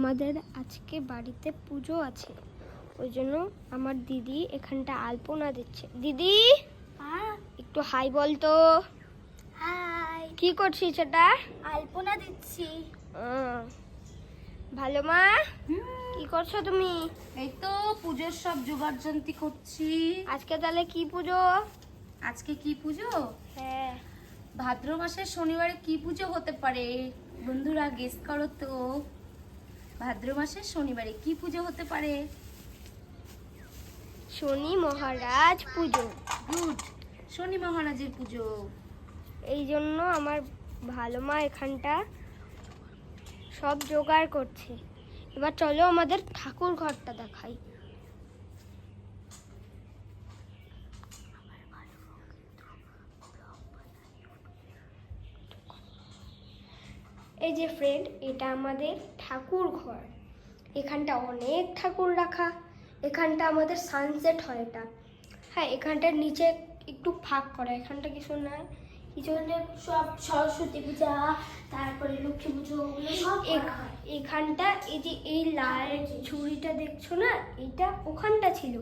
আমাদের আজকে বাড়িতে পুজো আছে, ওই জন্য আমার দিদি এখানটা আলপনা দিচ্ছে। দিদি একটু হাই বলতো। হাই। কি করছিস এটা? আলপনা দিচ্ছি। ভালো মা, কি করছো তুমি? এই তো পুজোর সব জোগাড়যন্ত্র করছি। আজকে তাহলে কি পুজো? আজকে কি পুজো? হ্যাঁ, ভাদ্র মাসের শনিবারে কি পুজো হতে পারে বন্ধুরা, গেস করো তো। ভাদ্র মাসের শনিবারে কি পুজো হতে পারে? শনি মহারাজ পুজো। গুড, শনি মহারাজের পুজো। এই জন্য আমার ভালো মা এখানটা সব জোগাড় করছে। এবার চলো আমাদের ঠাকুর ঘরটা দেখাই। এই যে ফ্রেন্ড, এটা আমাদের ঠাকুর ঘর। এখানটা অনেক ঠাকুর রাখা। এখানটা আমাদের সানসেট হয় এটা। হ্যাঁ, এখানটার নিচে একটু ফাঁক করা, এখানটা কিছু নাই, কিছু সব সরস্বতী পূজা, তারপরে লক্ষ্মী পুজো, সব এখানটা এই যে এই লাল ঝুড়িটা দেখছো না, এইটা ওখানটা ছিল,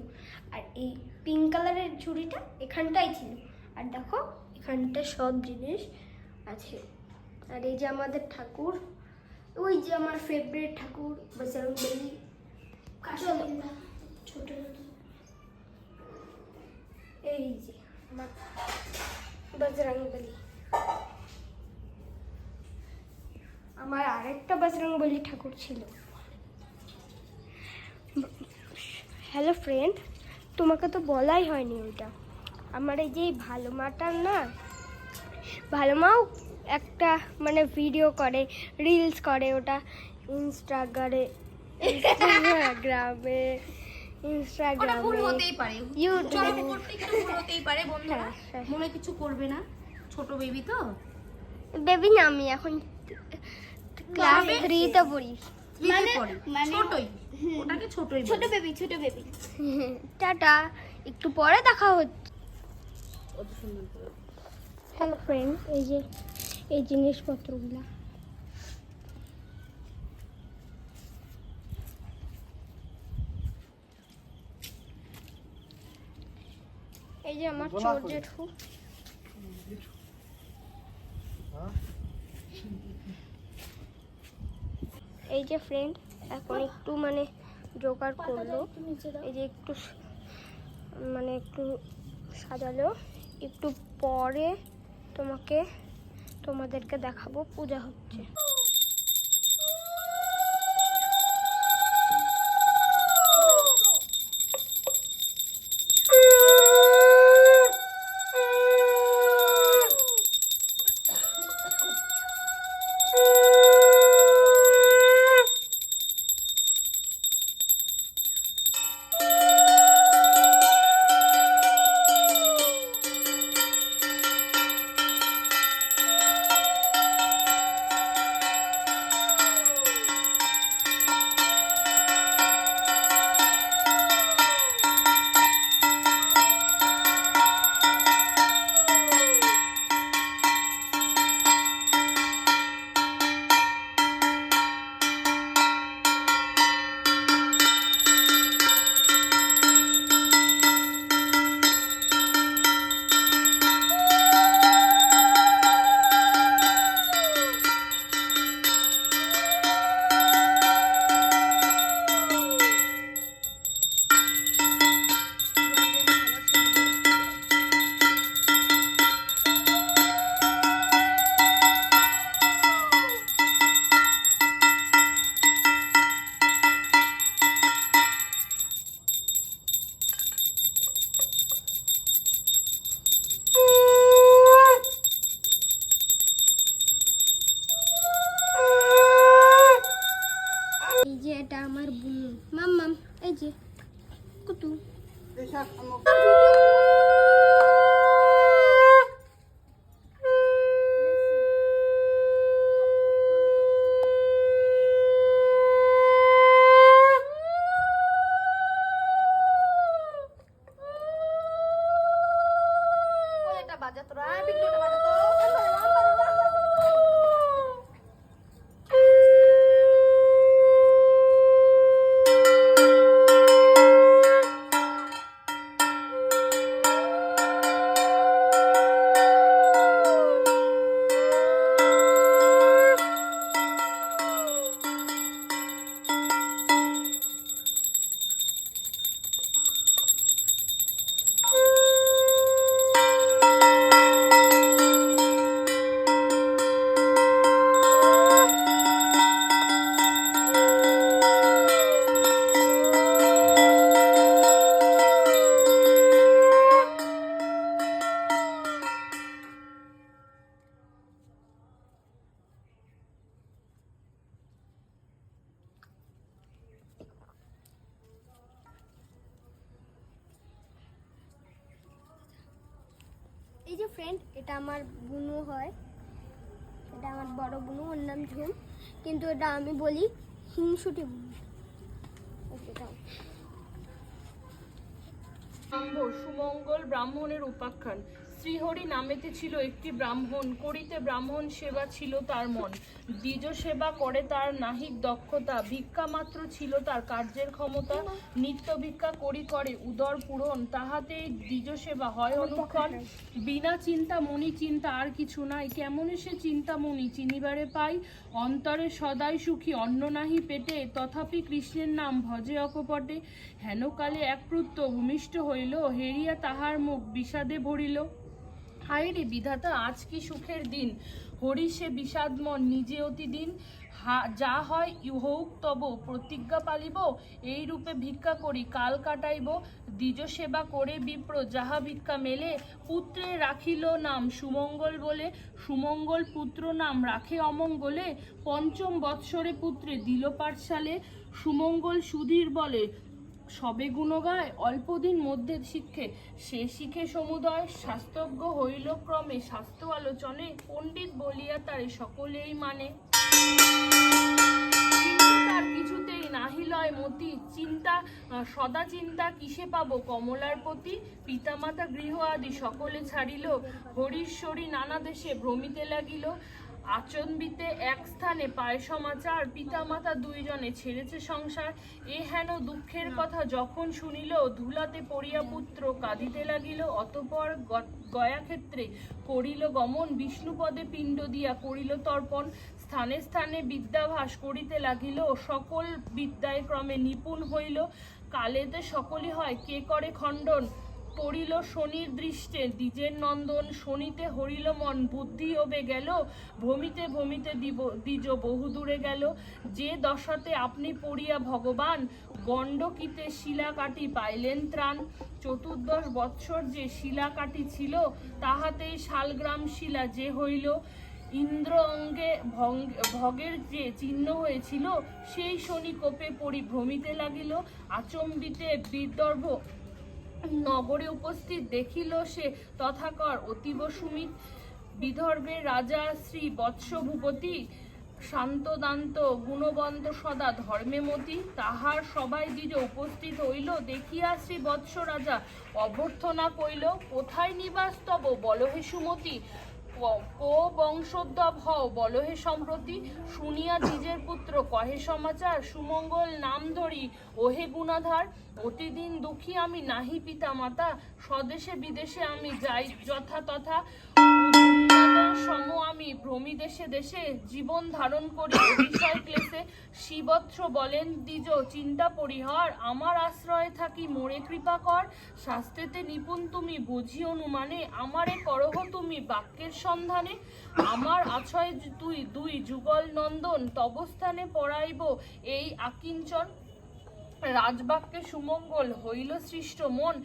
আর এই পিঙ্ক কালারের ঝুড়িটা এখানটাই ছিল। আর দেখো এখানটা সব জিনিস আছে। আর এই যে আমাদের ঠাকুর, ওই যে আমার ফেভারিট ঠাকুর বজরংবলী। ছোট এই যে আমার বজরংবলী। আমার আরেকটা বজরংবলী ঠাকুর ছিল। হ্যালো ফ্রেন্ড, তোমাকে তো বলাই হয়নি ওইটা। আমার এই যে ভালো মাটার না, ভালো মাও একটা মানে ভিডিও করে, রিলস করে, ওটা ইনস্টাগ্রামে ভুল হতেই পারে, ইউটিউবে করতে একটু ভুল হতেই পারে বন্ধুরা। মনে কিছু করবে না, ছোট বেবি তো। বেবি না, আমি এখন ক্লাস 3-তে পড়ি। ছোটই, ওটাকে ছোটই বলে। ছোট বেবি। টাটা, একটু পরে দেখা হচ্ছে। হ্যালো ফ্রেন্ড, এই যে এই জিনিসপত্রগুলো। এই যে আমার চোর জেঠু। এই যে ফ্রেন্ড, এখন একটু মানে জোগাড় করলো, এই যে একটু মানে একটু সাজালো। একটু পরে তোমাদেরকে দেখাবো পূজা হচ্ছে। এই যে এটা আমার বুনু মাম্মাম, এই যে কুতু। বাজাতো না, বিট্টুটা বাজাতো। যে ফ্রেন্ড, এটা আমার বুনু হয়, এটা আমার বড় বুনু, ওর নাম ঝুম, কিন্তু এটা আমি বলি হিংসুটি বুনু। ওকে দাও। সুমঙ্গল ব্রাহ্মণের উপাখ্যান। শ্রীহরি নামেতে ছিল একটি ব্রাহ্মণ, করিতে ব্রাহ্মণ সেবা ছিল তার মন। দ্বিজ সেবা করে তার নাহিক দক্ষতা, ভিক্ষা মাত্র ছিল তার কার্যের ক্ষমতা। নিত্য ভিক্ষা করি করে উদর পূরণ, তাহাতেই দ্বিজ সেবা হয় অনুক্ষণ। বিনা চিন্তা মনি চিন্তা আর কিছু নাই, কেমন সে চিন্তা মনি চিনিবারে পাই। অন্তরে সদাই সুখী অন্ন নাহি পেটে, তথাপি কৃষ্ণের নাম ভজে অকপটে। হেনকালে এক পুত্র ভূমিষ্ঠ হইল, হেরিয়া তাহার মুখ বিষাদে ভরিল। হায় রে বিধাতা, আজ কি সুখের দিন, হরি সে বিষাদমন নিজে অতি দিন। যা হয় হোক তব প্রতিজ্ঞা পালিব, এই রূপে ভিক্ষা করি কাল কাটাইব। দ্বিজ সেবা করে বিপ্র যাহা ভিক্ষা মেলে, পুত্রে রাখিল নাম সুমঙ্গল বলে। সুমঙ্গল পুত্র নাম রাখে অমঙ্গলে, পঞ্চম বৎসরে পুত্রে দিল পাঠশালে। সুমঙ্গল সুধীর বলে সবে গুণ গায়, অল্পদিন মধ্যে শিক্ষে সে শিখে সমুদয়। শাস্ত্রজ্ঞ হইল ক্রমে শাস্ত্র আলোচনে, পণ্ডিত বলিয়া তারে সকলেই মানে। তার কিছুতেই নাহি লয় মতি, চিন্তা সদা চিন্তা কিসে পাবো কমলার প্রতি। পিতামাতা গৃহ আদি সকলে ছাড়িল, হরিশ্বরী নানা দেশে ভ্রমিতে লাগিল। আচম্বিতে এক স্থানে পায় সমাচার, পিতামাতা দুইজনে ছেড়েছে সংসার। এ হেন দুঃখের কথা যখন শুনিল, ধুলাতে পড়িয়া পুত্র কাঁদিতে লাগিল। অতঃপর গয়া ক্ষেত্রে করিল গমন, বিষ্ণুপদে পিণ্ড দিয়া করিল তর্পণ। স্থানে স্থানে বিদ্যাভাস করিতে লাগিল, সকল বিদ্যায় ক্রমে নিপুণ হইল। কালেতে সকলই হয় কে করে খণ্ডন, পড়িল শনির দৃষ্টে দ্বিজের নন্দন। শনিতে হরিল মন বুদ্ধি ওবে গেল, ভ্রমিতে ভ্রমিতে দ্বিজ বহু দূরে গেল। যে দশাতে আপনি পড়িয়া ভগবান, গণ্ডকিতে শিলা কাটি পাইলেন ত্রাণ। 14 বৎসর যে শিলা কাটি ছিল, তাহাতেই শালগ্রাম শিলা যে হইল। ইন্দ্র অঙ্গে ভগের যে চিহ্ন হয়েছিল, সেই শনি কোপে পড়ি ভ্রমিতে লাগিল। আচম্বিতে বিদর্ভ নগরে উপস্থিত, দেখিল সে তথাকর অতীব সুমিত। বিদর্ভের রাজা শ্রী বৎস ভূপতি, শান্ত দান্ত গুণবন্ত সদা ধর্মে মতি। তাহার সবাই দ্বিজ উপস্থিত হইল, দেখিয়া শ্রী বৎস রাজা অভ্যর্থনা কইল। কোথায় নিবাস তব বল হে সুমতি, কো বংশোদ্ভব হও বল হে সম্প্রতি। শুনিয়া দ্বিজের পুত্র কহে সমাচার, সুমঙ্গল নাম ধরি ওহে গুণাধার। অতিদিন দুঃখী আমি নাহি পিতা মাতা, স্বদেশে বিদেশে আমি যাই যথা তথা। সম আমি ভ্রমি দেশে দেশে, জীবন ধারণ করি অতিশয় ক্লেশে। শ্রীবৎস বলেন দ্বিজ চিন্তা পরিহার, আমার আশ্রয়ে থাকি মোরে কৃপা কর। শাস্ত্রেতে নিপুণ তুমি বুঝি অনুমানে, আমারে করহ তুমি বাক্যের সন্ধানে। আমার আছয় তুই দুই যুগল নন্দন, তবস্থানে পড়াইব এই আকিঞ্চন। রাজবাক্যে সুমঙ্গল হইল সৃষ্ট মন,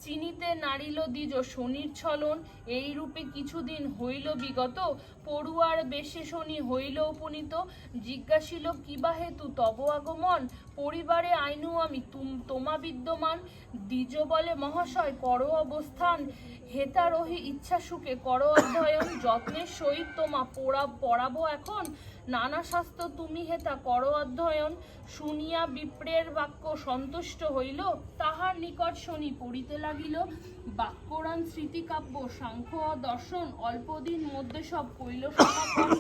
চিনিতে নারিল দ্বিজ শনির ছলন। এই রূপে কিছুদিন হইল বিগত, পড়ুয়ার বেশে শনি হইল উপনীত। জিজ্ঞাসিল কিবা হেতু তব আগমন, পরিবারে আইনু আমি তোমা বিদ্যমান। দ্বিজ বলে মহাশয় করো অবস্থান, হেতা রহি ইচ্ছা সুখে করো অধ্যয়ন। যত্নের সহিত তোমা পড়াবো এখন, নানা শাস্ত্র তুমি হেতা করো অধ্যয়ন। শুনিয়া বিপ্রের বাক্য সন্তুষ্ট হইল, তাহার নিকট শনি পড়িতে লাগিল। বাক্যরান স্মৃতিকাব্য সাংখ্য দর্শন, অল্পদিন মধ্যে সব কইল সমাপন।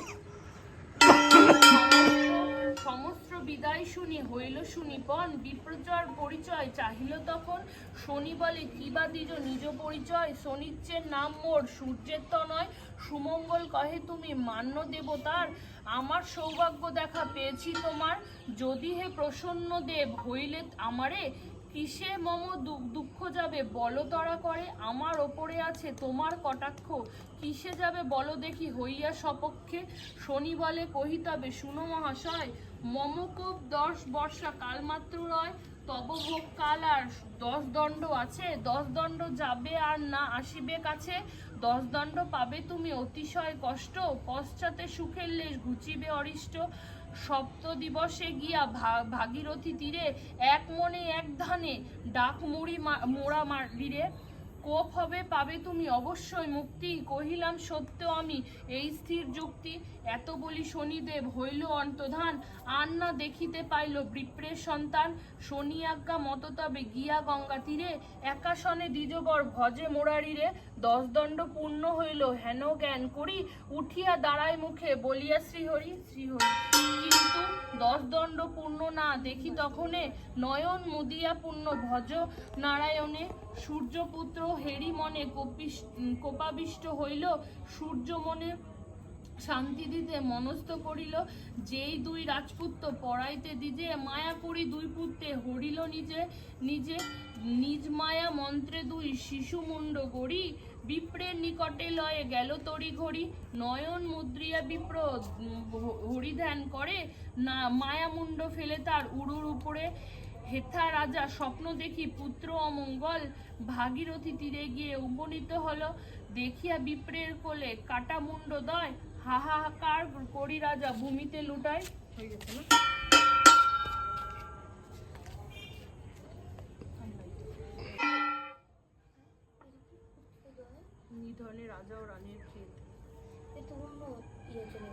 সমস্ত বিদায় শুনি হইল সুনিপন, বিপ্রচর পরিচয় চাহিল তখন। শনি বলে কিবা দ্বিজ নিজ পরিচয়, শনিচ্ছের নাম মোর সূর্যের তনয়। সুমঙ্গল কহে তুমি মান্য দেবতার, আমার সৌভাগ্য দেখা পেয়েছি তোমার। যদি হে প্রসন্ন দেব হইলে আমারে, কিসে মম দুঃখ যাবে বলো তরা করে। আমার ওপরে আছে তোমার কটাক্ষ, কিসে যাবে বলো দেখি হইয়া সপক্ষে। শনি বলে কহিতবে শুনো মহাশয়, মম কোপ 10 বর্ষা কাল মাত্র রয়। তব ভোগ কাল আর 10 দণ্ড আছে, 10 দণ্ড যাবে আর না আসিবে কাছে। 10 দণ্ড পাবে তুমি অতিশয় কষ্ট, পশ্চাতে সুখের লেশ ঘুচিবে অরিষ্ট। সপ্ত দিবসে গিয়া ভাগীরথী তীরে, এক মনে এক ধানে ডাক মোড়া মারিরে। কোপ হবে, পাবে তুমি অবশ্যই মুক্তি। কহিলাম সত্য আমি এই স্থির যুক্তি। এত বলি শনিদেব হইল অন্তধান, আর না দেখিতে পাইল বিপ্রের সন্তান। শনি আজ্ঞা মত তবে গিয়া গঙ্গা তীরে, একাশনে দ্বিজবর ভজে মোরারিরে। 10 দণ্ড পূর্ণ হইল হেন জ্ঞান করি, উঠিয়া দাঁড়ায় মুখে বলিয়া শ্রীহরি শ্রীহরি। কিন্তু 10 দণ্ড পূর্ণ না দেখি তখনে, নয়ন মুদিয়া পূর্ণ ভজ নারায়ণে। সূর্যপুত্র হেরি মনে কোপাবিষ্ট হইল, সূর্য মনে শান্তি দিতে মনস্থ করিল। যেই 2 রাজপুত্র পড়াইতে দিজে, মায়া করি 2 পুত্রে হরিল নিজে নিজে। নিজ মায়া মন্ত্রে 2 শিশু মুন্ড গড়ি, বিপ্রের নিকটে লয়ে গেল তড়ি ঘড়ি। নয়ন মুদ্রিয়া বিপ্র হরিধ্যান করে, না মায়া মুন্ড ফেলে তার উড়ুর উপরে। হেথা রাজা স্বপ্ন দেখি পুত্র অমঙ্গল, ভাগীরথী তীরে গিয়ে উপনীত হলো। দেখিয়া বিপ্রের কোলে কাটা মুন্ড দয়, হাহাকার করি রাজা ভূমিতে লুটায়। হয়ে গেছে না? এই ধরনের রাজা ও রানীর ক্ষেত। এ তো অন্য ইয়ে চলে